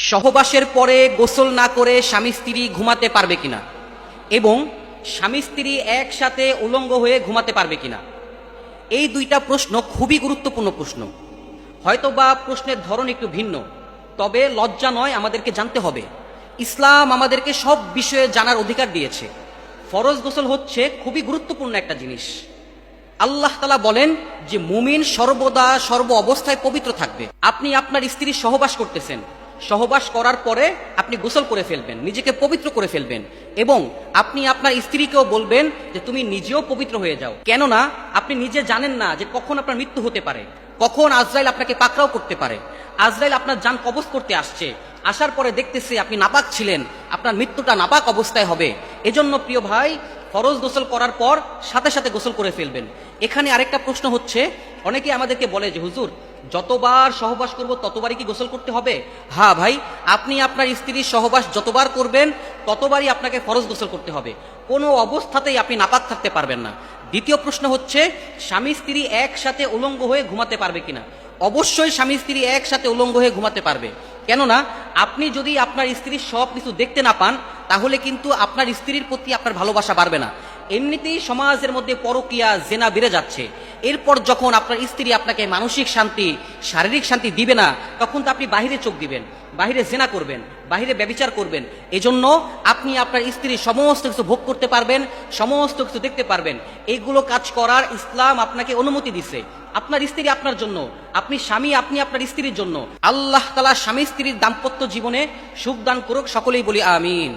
সহবাসের পরে গোসল না করে স্বামী স্ত্রী ঘুমাতে পারবে কিনা এবং স্বামী স্ত্রী একসাথে উলঙ্গ হয়ে ঘুমাতে পারবে কিনা, এই দুইটা প্রশ্ন খুবই গুরুত্বপূর্ণ প্রশ্ন। হয়তোবা প্রশ্নের ধরন একটু ভিন্ন, তবে লজ্জা নয়, আমাদেরকে জানতে হবে। ইসলাম আমাদেরকে সব বিষয়ে জানার অধিকার দিয়েছে। ফরজ গোসল হচ্ছে খুবই গুরুত্বপূর্ণ একটা জিনিস। আল্লাহ তাআলা বলেন যে মুমিন সর্বদা সর্ব অবস্থায় পবিত্র থাকবে। আপনি আপনার স্ত্রীর সহবাস করতেছেন, সহবাস করার পরে আপনি গোসল করে ফেলবেন, নিজেকে পবিত্র করে ফেলবেন এবং আপনি আপনার স্ত্রীকেও বলবেন যে তুমি নিজেও পবিত্র হয়ে যাও। কেননা আপনি নিজে জানেন না যে কখন আপনার মৃত্যু হতে পারে, কখন আজরাইল আপনাকে পাকড়াও করতে পারে। আজরাইল আপনার জান কবজ করতে আসছে, আসার পরে দেখতেছে আপনি নাপাক ছিলেন, আপনার মৃত্যুটা নাপাক অবস্থায় হবে। এজন্য প্রিয় ভাই, ফরজ গোসল করার পর সাথে সাথে গোসল করে ফেলবেন। এখানে আরেকটা প্রশ্ন হচ্ছে, অনেকে আমাদেরকে বলে যে হুজুর যতবার সহবাস করব ততবারই কি গোসল করতে হবে? হ্যাঁ ভাই, আপনি আপনার স্ত্রীর সহবাস যতবার করবেন ততবারই আপনাকে ফরজ গোসল করতে হবে, কোনো অবস্থাতেই আপনি নাপাক থাকতে পারবেন না। দ্বিতীয় প্রশ্ন হচ্ছে, স্বামী স্ত্রী একসাথে উলঙ্গ হয়ে ঘুমাতে পারবে কিনা? অবশ্যই স্বামী স্ত্রী একসাথে উলঙ্গ হয়ে ঘুমাতে পারবে। কেননা আপনি যদি আপনার স্ত্রীর সব কিছু দেখতে না পান, তাহলে কিন্তু আপনার স্ত্রীর প্রতি আপনার ভালোবাসা বাড়বে না। এমনিতেই সমাজের মধ্যে পরকীয়া, জেনা বেড়ে যাচ্ছে। এরপর যখন আপনার স্ত্রী আপনাকে মানসিক শান্তি, শারীরিক শান্তি দিবে না, তখন তো আপনি বাহিরে চোখ দিবেন, বাহিরে জেনা করবেন, বাহিরে ব্যভিচার করবেন। এজন্য আপনি আপনার স্ত্রীর সমস্ত কিছু ভোগ করতে পারবেন, সমস্ত কিছু দেখতে পারবেন। এইগুলো কাজ করার ইসলাম আপনাকে অনুমতি দিছে। আপনার স্ত্রী আপনার জন্য, আপনি স্বামী, আপনি আপনার স্ত্রীর জন্য। আল্লাহ তাআলা স্বামী স্ত্রীর দাম্পত্য জীবনে সুখ দান করুক, সকলেই বলি আমিন।